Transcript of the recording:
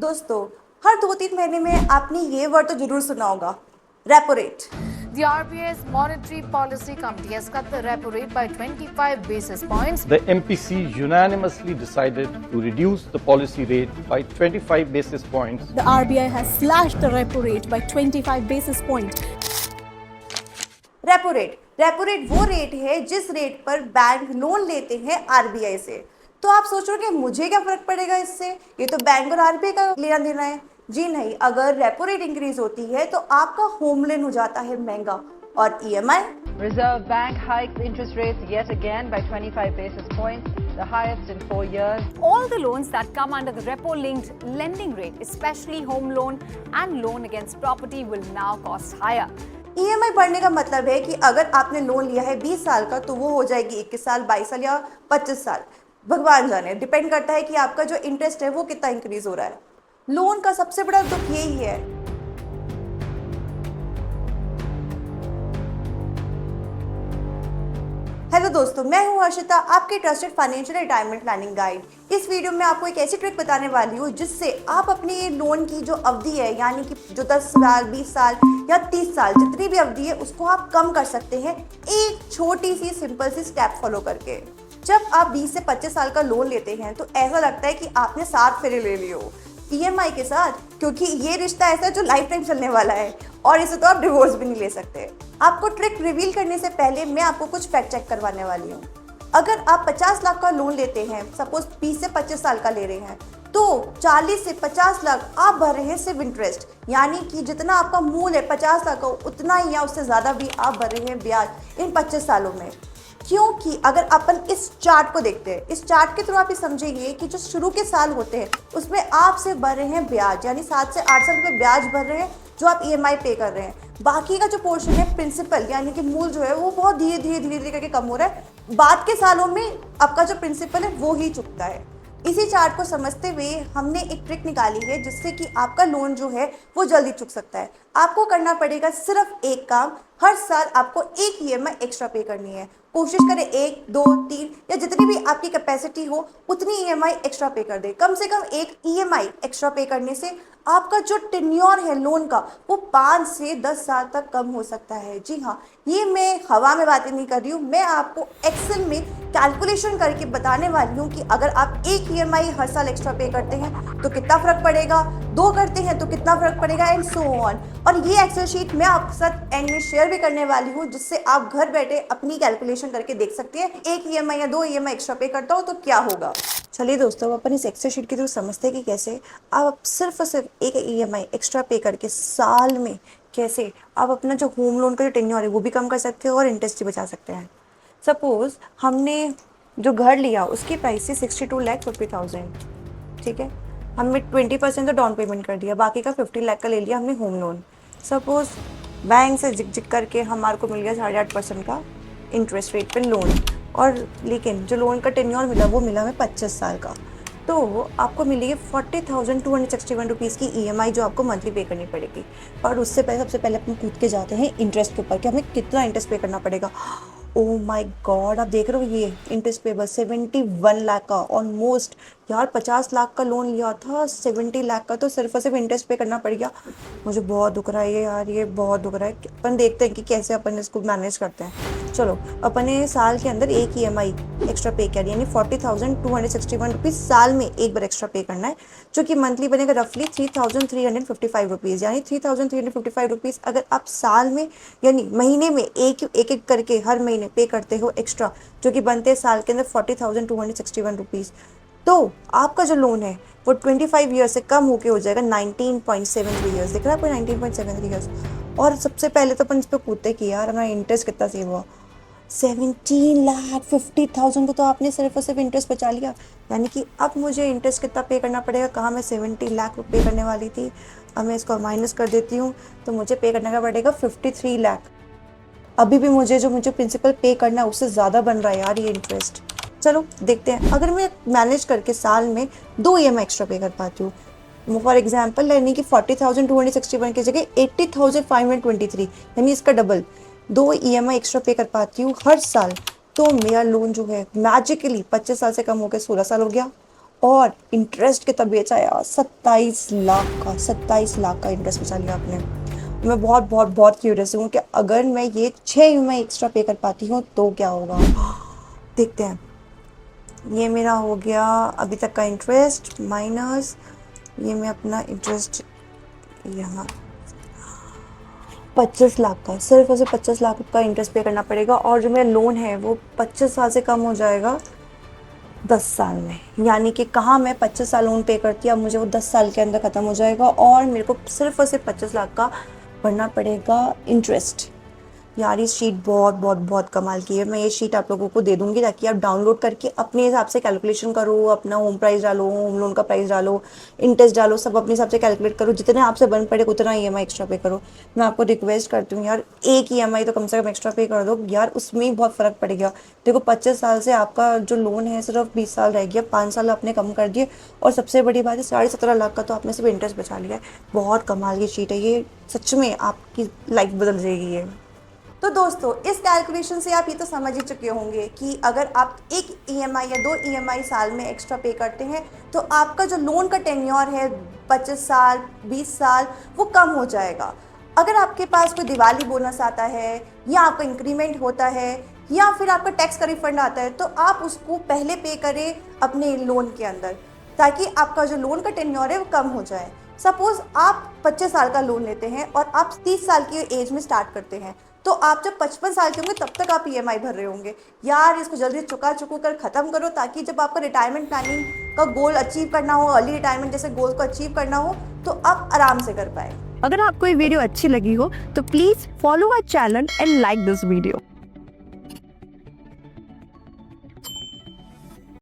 दोस्तों, हर 2-3 महीने में आपने ये वर्ड तो जरूर सुना होगा, repo rate. The RBI's Monetary Policy Committee has cut the repo rate by 25 basis points. The MPC unanimously decided to reduce the policy rate by 25 basis points. The RBI has slashed the repo rate by 25 basis points. Repo rate वो rate है जिस rate पर bank loan लेते हैं RBI से। तो आप सोचोगे मुझे क्या फर्क पड़ेगा इससे, ये तो बैंक और आरबीआई का लेना देना है। जी नहीं, अगर रेपो रेट इंक्रीज होती है तो आपका होम लोन हो जाता है महंगा और EMI. Reserve Bank hikes interest rates yet again by 25 basis points, the highest in 4 years. All the loans that come under the repo-linked lending rate, especially home loan and loan against property, will now cost higher. EMI बढ़ने का मतलब है कि अगर आपने loan लिया है 20 साल का तो वो हो जाएगी 21 साल, 22 साल या 25 साल, भगवान जाने। डिपेंड करता है कि आपका जो इंटरेस्ट है वो कितना इंक्रीज हो रहा है। लोन का सबसे बड़ा दुख यही है। हेलो दोस्तों, मैं हूं हर्षिता, आपके trusted financial retirement planning guide. इस वीडियो में आपको एक ऐसी ट्रिक बताने वाली हूँ जिससे आप अपने लोन की जो अवधि है, यानी कि जो 10 साल, 20 साल या 30 साल जितनी भी अवधि है, उसको आप कम कर सकते हैं एक छोटी सी सिंपल सी स्टेप फॉलो करके। जब आप 20 से 25 साल का लोन लेते हैं तो ऐसा लगता है कि आपने 7 फेरे ले लिए हो ईएमआई के साथ, क्योंकि ये रिश्ता ऐसा है जो लाइफ टाइम चलने वाला है और इसे तो आप डिवोर्स भी नहीं ले सकते। आपको ट्रिक रिवील करने से पहले मैं आपको कुछ फैक्ट चेक करवाने वाली हूँ। अगर आप 50 लाख का लोन लेते हैं, सपोज 20 से 25 साल का ले रहे हैं, तो 40 से 50 लाख आप भर रहे हैं सिर्फ इंटरेस्ट, यानी कि जितना आपका मूल है 50 लाख का, उतना ही या उससे ज़्यादा भी आप भर रहे हैं ब्याज इन 25 सालों में। क्योंकि अगर अपन इस चार्ट को देखते हैं, इस चार्ट के थ्रू आप ये समझेंगे कि जो शुरू के साल होते हैं उसमें आप सिर्फ भर रहे हैं ब्याज, यानी 7 से 8 साल रुपये ब्याज भर रहे हैं जो आप ईएमआई पे कर रहे हैं। बाकी का जो पोर्शन है प्रिंसिपल, यानी कि मूल जो है वो बहुत धीरे धीरे करके कम हो रहा है। बाद के सालों में आपका जो प्रिंसिपल है वो ही चुकता है। इसी चार्ट को समझते हुए हमने एक ट्रिक निकाली है जिससे कि आपका लोन जो है वो जल्दी चुक सकता है। आपको करना पड़ेगा सिर्फ एक काम, हर साल आपको एक ईएमआई एक्स्ट्रा पे करनी है। कोशिश करें 1, 2, 3 या जितनी भी आपकी कैपेसिटी हो उतनी ईएमआई एक्स्ट्रा पे कर दे। कम से कम एक ईएमआई एक्स्ट्रा पे करने से आपका जो टेन्योर है लोन का वो 5 से 10 साल तक कम हो सकता है। जी हाँ, ये मैं हवा में बातें नहीं कर रही हूँ, मैं आपको एक्सेल में कैलकुलेशन करके बताने वाली हूँ कि अगर आप एक ईएमआई हर साल एक्स्ट्रा पे करते हैं तो कितना फर्क पड़ेगा, 2 करते हैं तो कितना फर्क पड़ेगा, एंड सो ऑन। और ये एक्सेल शीट मैं आपके साथ एंड में शेयर भी करने वाली हूँ जिससे आप घर बैठे अपनी कैलकुलेशन करके देख सकते हैं एक ईएमआई या 2 ईएमआई एक्स्ट्रा पे करता हो तो क्या होगा। चलिए दोस्तों, अपन इस एक्सेल शीट के थ्रू समझते हैं कि कैसे आप सिर्फ और सिर्फ एक ईएमआई एक्स्ट्रा पे करके साल में कैसे आप अपना जो होम लोन का जो टेन्योर है वो भी कम कर सकते हो और इंटरेस्ट भी बचा सकते हैं। सपोज हमने जो घर लिया उसकी प्राइस थी 62,50,000, ठीक है। हमने 20% तो डाउन पेमेंट कर दिया, बाकी का 50 लाख का ले लिया हमने होम लोन। सपोज बैंक से झिक करके हमारे को मिल गया 8.5% का इंटरेस्ट रेट पे लोन, और लेकिन जो लोन का टेन्योर मिला वो मिला हमें 25 साल का। तो आपको मिलेगी 40,261 रुपीज़ की ईएमआई जो आपको मंथली पे करनी पड़ेगी। और उससे पहले सबसे पहले अपन कूद के जाते हैं इंटरेस्ट के ऊपर कि हमें कितना इंटरेस्ट पे करना पड़ेगा। ओह माय गॉड, आप देख रहे हो ये इंटरेस्ट पेबल 71 लाख का, ऑलमोस्ट। यार 50 लाख का लोन लिया था, 70 लाख का तो सिर्फ और सिर्फ इंटरेस्ट पे करना पड़ गया। मुझे बहुत दुख रहा है ये यार, ये बहुत दुख रहा है। अपन देखते हैं कि कैसे अपन इसको मैनेज करते हैं। चलो, अपन ने साल के अंदर एक ईएमआई एक्स्ट्रा पे किया, यानी 40,261 रुपीज़ साल में एक बार एक्स्ट्रा पे करना है, जो कि मंथली बनेगा रफली 3,355 रुपीज़, यानी 3,355 रुपीज़ अगर आप साल में यानी महीने में एक करके हर महीने पे करते हो एक्स्ट्रा, जो कि बनते हैं साल के अंदर 40,261 रुपीज़, तो आपका जो लोन है वो 25 ईयर्स से कम होके हो जाएगा 19.73 ईयर्स। दिख रहा है आपको 19.73 ईयर्स। और सबसे पहले तो अपन इस पर कूदते कि यार हमारा इंटरेस्ट कितना सेव हुआ, 17,50,000 को तो आपने सिर्फ और सिर्फ इंटरेस्ट बचा लिया। यानी कि अब मुझे इंटरेस्ट कितना पे करना पड़ेगा, कहाँ मैं 70 लाख पे करने वाली थी, अब मैं इसको माइनस कर देती हूँ तो मुझे पे करने का पड़ेगा 53 लाख। अभी भी मुझे प्रिंसिपल पे करना है उससे ज़्यादा बन रहा है यार ये इंटरेस्ट। चलो देखते हैं, अगर मैं मैनेज करके साल में 2 ईएमआई एक्स्ट्रा पे कर पाती हूँ, फॉर एग्जाम्पल यानी कि 40,261 की जगह 80,523, यानी इसका डबल 2 ईएमआई एक्स्ट्रा पे कर पाती हूँ हर साल, तो मेरा लोन जो है मैजिकली 25 साल से कम होकर 16 साल हो गया और इंटरेस्ट कितना बेचा यार, 27 लाख का, 27 लाख का इंटरेस्ट बचा लिया आपने। मैं बहुत बहुत बहुत क्यूरियस हूँ कि अगर मैं ये 6 EMI एक्स्ट्रा पे कर पाती हूँ तो क्या होगा। देखते हैं। ये मेरा हो गया अभी तक का इंटरेस्ट माइनस ये मैं अपना इंटरेस्ट यहाँ 25 लाख का, सिर्फ उसे 25 लाख का इंटरेस्ट पे करना पड़ेगा और जो मेरा लोन है वो 25 साल से कम हो जाएगा 10 साल में। यानी कि कहाँ मैं 25 साल लोन पे करती अब मुझे वो 10 साल के अंदर ख़त्म हो जाएगा और मेरे को सिर्फ और सिर्फ 25 लाख का भरना पड़ेगा इंटरेस्ट। यार ये शीट बहुत बहुत बहुत कमाल की है। मैं ये शीट आप लोगों को दे दूंगी ताकि आप डाउनलोड करके अपने हिसाब से कैलकुलेशन करो, अपना होम प्राइस डालो, होम लोन का प्राइस डालो, इंटरेस्ट डालो, सब अपने हिसाब से कैलकुलेट करो, जितने आपसे बन पड़े उतना EMI एक्स्ट्रा पे करो। मैं आपको रिक्वेस्ट करती हूँ यार, एक EMI तो कम से कम एक्स्ट्रा पे कर दो यार, उसमें ही बहुत फ़र्क पड़ेगा। देखो 25 साल से आपका जो लोन है सिर्फ 20 साल रह गया, 5 साल आपने कम कर दिए और सबसे बड़ी बात है 17.5 लाख का तो आपने सिर्फ इंटरेस्ट बचा लिया है। बहुत कमाल की शीट है ये, सच में आपकी लाइफ बदल जाएगी ये। तो दोस्तों इस कैलकुलेशन से आप ये तो समझ ही चुके होंगे कि अगर आप एक EMI या 2 EMI साल में एक्स्ट्रा पे करते हैं तो आपका जो लोन का टेन्योर है 25 साल 20 साल वो कम हो जाएगा। अगर आपके पास कोई दिवाली बोनस आता है या आपका इंक्रीमेंट होता है या फिर आपका टैक्स का रिफंड आता है तो आप उसको पहले पे करें अपने लोन के अंदर ताकि आपका जो लोन का टेन्योर है वो कम हो जाए। सपोज आप 25 साल का लोन लेते हैं और आप 30 साल की एज में स्टार्ट करते हैं तो आप जब 55 साल के होंगे तब तक आप EMI भर रहे होंगे। यार इसको जल्दी चुका कर ख़त्म करो ताकि जब आपका रिटायरमेंट प्लानिंग का गोल अचीव करना हो, अर्ली रिटायरमेंट जैसे गोल को अचीव करना हो तो आप आराम से कर पाए। अगर आपको ये वीडियो अच्छी लगी हो तो please follow our channel and like this video.